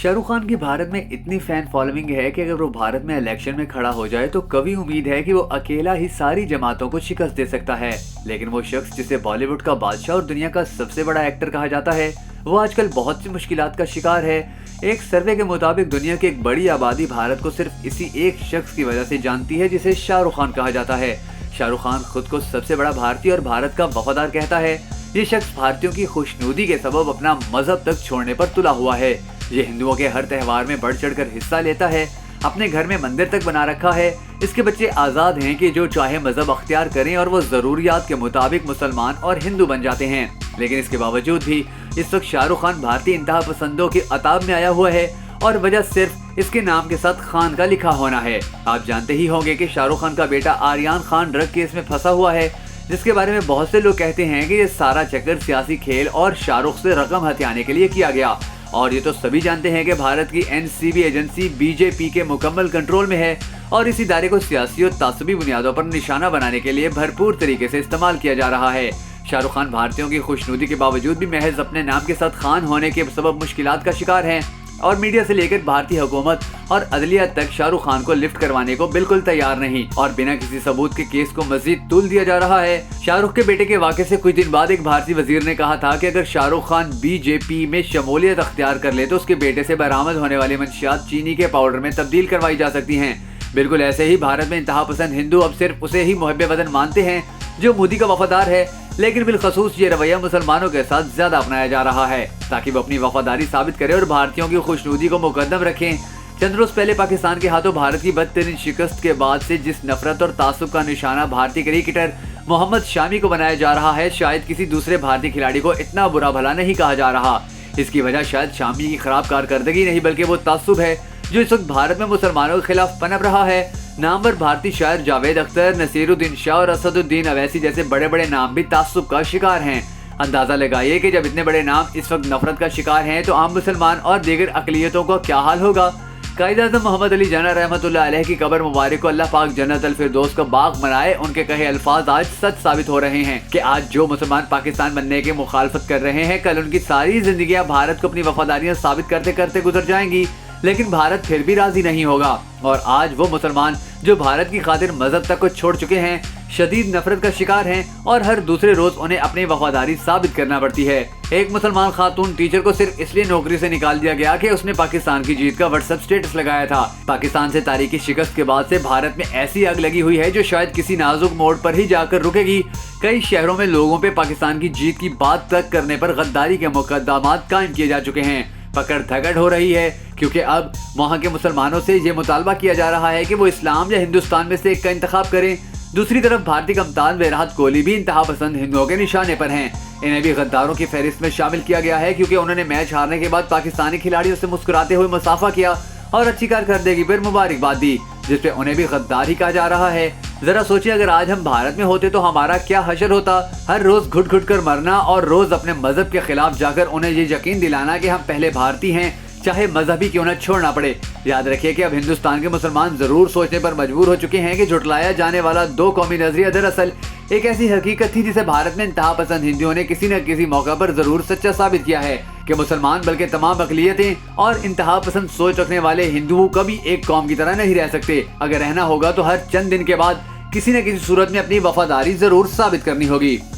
शाहरुख खान की भारत में इतनी फैन फॉलोइंग है कि अगर वो भारत में इलेक्शन में खड़ा हो जाए तो कभी उम्मीद है कि वो अकेला ही सारी जमातों को शिकस्त दे सकता है। लेकिन वो शख्स जिसे बॉलीवुड का बादशाह और दुनिया का सबसे बड़ा एक्टर कहा जाता है, वो आजकल बहुत सी मुश्किलात का शिकार है। एक सर्वे के मुताबिक दुनिया की एक बड़ी आबादी भारत को सिर्फ इसी एक शख्स की वजह से जानती है, जिसे शाहरुख खान कहा जाता है। शाहरुख खान खुद को सबसे बड़ा भारतीय और भारत का वफादार कहता है। ये शख्स भारतीयों की खुशनुदी के सबब अपना मजहब तक छोड़ने पर तुला हुआ है। ये हिंदुओं के हर त्योहार में बढ़ चढ़कर हिस्सा लेता है, अपने घर में मंदिर तक बना रखा है। इसके बच्चे आजाद हैं कि जो चाहे मजहब अख्तियार करें और वो जरूरियात के मुताबिक मुसलमान और हिंदू बन जाते हैं। लेकिन इसके बावजूद भी इस वक्त शाहरुख खान भारतीय इंतहा पसंदों के अताब में आया हुआ है और वजह सिर्फ इसके नाम के साथ खान का लिखा होना है। आप जानते ही होंगे कि शाहरुख खान का बेटा आर्यन खान ड्रग केस में फंसा हुआ है, जिसके बारे में बहुत से लोग कहते हैं कि ये सारा चक्कर सियासी खेल और शाहरुख से रकम हथियाने के लिए किया गया। और ये तो सभी जानते हैं कि भारत की एनसीबी एजेंसी बीजेपी के मुकम्मल कंट्रोल में है और इस इदारे को सियासी और तासुबी बुनियादों पर निशाना बनाने के लिए भरपूर तरीके से इस्तेमाल किया जा रहा है। शाहरुख खान भारतीयों की खुशनुदी के बावजूद भी महज अपने नाम के साथ खान होने के सबब मुश्किलात का शिकार हैं और मीडिया से लेकर भारतीय हुकूमत और अदलिया तक शाहरुख खान को लिफ्ट करवाने को बिल्कुल तैयार नहीं और बिना किसी सबूत के केस को मजीद तूल दिया जा रहा है। शाहरुख के बेटे के वाक़े से कुछ दिन बाद एक भारतीय वजीर ने कहा था कि अगर शाहरुख खान बीजेपी में शमूलियत अख्तियार कर ले तो उसके बेटे से बरामद होने वाली मंशियात चीनी के पाउडर में तब्दील करवाई जा सकती हैं। बिल्कुल ऐसे ही भारत में इंतहा पसंद हिंदू अब सिर्फ उसे ही मुहब्ब वतन मानते हैं जो मोदी का वफादार है, लेकिन बिलखसूस ये रवैया मुसलमानों के साथ ज्यादा अपनाया जा रहा है ताकि वो अपनी वफादारी साबित करें और भारतीयों की खुशनुदी को मुकद्दम रखें। चंद रोज पहले पाकिस्तान के हाथों भारत की बदतरीन शिकस्त के बाद से जिस नफरत और तासुब का निशाना भारतीय क्रिकेटर मोहम्मद शामी को बनाया जा रहा है, शायद किसी दूसरे भारतीय खिलाड़ी को इतना बुरा भला नहीं कहा जा रहा। इसकी वजह शायद शामी की खराब कारकर्दगी नहीं बल्कि वो तासुब है जो इस वक्त भारत में मुसलमानों के खिलाफ पनप रहा है। नामवर भारतीय शायर जावेद अख्तर, नसीरुद्दीन शाह और असदुद्दीन अवैसी जैसे बड़े बड़े नाम भी तासुब का शिकार हैं। अंदाजा लगाइए कि जब इतने बड़े नाम इस वक्त नफरत का शिकार हैं तो आम मुसलमान और दीगर अकलियतों का क्या हाल होगा। कायद-ए-आज़म मोहम्मद अली जना रहमतुल्लाह अलैह की कब्र मुबारक को अल्लाह पाक जन्नत अल फिरदौस का बाग बनाए, उनके कहे अल्फाज आज सच साबित हो रहे हैं कि आज जो मुसलमान पाकिस्तान बनने के मुखालफत कर रहे हैं, कल उनकी सारी जिंदगियां भारत को अपनी वफादारियां साबित करते करते गुजर जाएंगी, लेकिन भारत फिर भी राजी नहीं होगा। और आज वो मुसलमान जो भारत की खातिर मजहब तक को छोड़ चुके हैं, शदीद नफरत का शिकार हैं और हर दूसरे रोज उन्हें अपनी वफादारी साबित करना पड़ती है। एक मुसलमान खातून टीचर को सिर्फ इसलिए नौकरी से निकाल दिया गया कि उसने पाकिस्तान की जीत का व्हाट्सएप स्टेटस लगाया था। पाकिस्तान से तारीखी शिकस्त के बाद से भारत में ऐसी आग लगी हुई है जो शायद किसी नाजुक मोड़ पर ही जाकर रुकेगी। कई शहरों में लोगों पे पाकिस्तान की जीत की बात तक करने पर गद्दारी के मुकदमात कायम किए जा चुके हैं। पकड़ धकड़ हो रही है क्योंकि अब वहाँ के मुसलमानों से ये मुतालबा किया जा रहा है कि वो इस्लाम या हिंदुस्तान में से एक का इंतखाब करें। दूसरी तरफ भारतीय कप्तान विराट कोहली भी इंतहा पसंद हिंदुओं के निशाने पर हैं। इन्हें भी गद्दारों की फहरिस्त में शामिल किया गया है क्योंकि उन्होंने मैच हारने के बाद पाकिस्तानी खिलाड़ियों से मुस्कुराते हुए मुसाफा किया और अच्छी कारकर्दगी पर मुबारकबाद दी, जिसपे उन्हें भी गद्दार ही कहा जा रहा है। जरा सोचिए, अगर आज हम भारत में होते तो हमारा क्या हशर होता। हर रोज घुट घुट कर मरना और रोज अपने मजहब के खिलाफ जाकर उन्हें ये यकीन दिलाना कि हम पहले भारतीय हैं, चाहे मजहबी क्यों न छोड़ना पड़े। याद रखिए कि अब हिंदुस्तान के मुसलमान जरूर सोचने पर मजबूर हो चुके हैं कि झुटलाया जाने वाला दो कौमी नजरिया दरअसल एक ऐसी हकीकत थी जिसे भारत में इंतहा पसंद हिंदुओं ने किसी न किसी मौका पर जरूर सच्चा साबित किया है कि मुसलमान बल्कि तमाम अकलियतें और इंतहा पसंद सोच रखने वाले हिंदुओं कभी एक कौम की तरह नहीं रह सकते। अगर रहना होगा तो हर चंद दिन के बाद किसी न किसी सूरत में अपनी वफादारी जरूर साबित करनी होगी।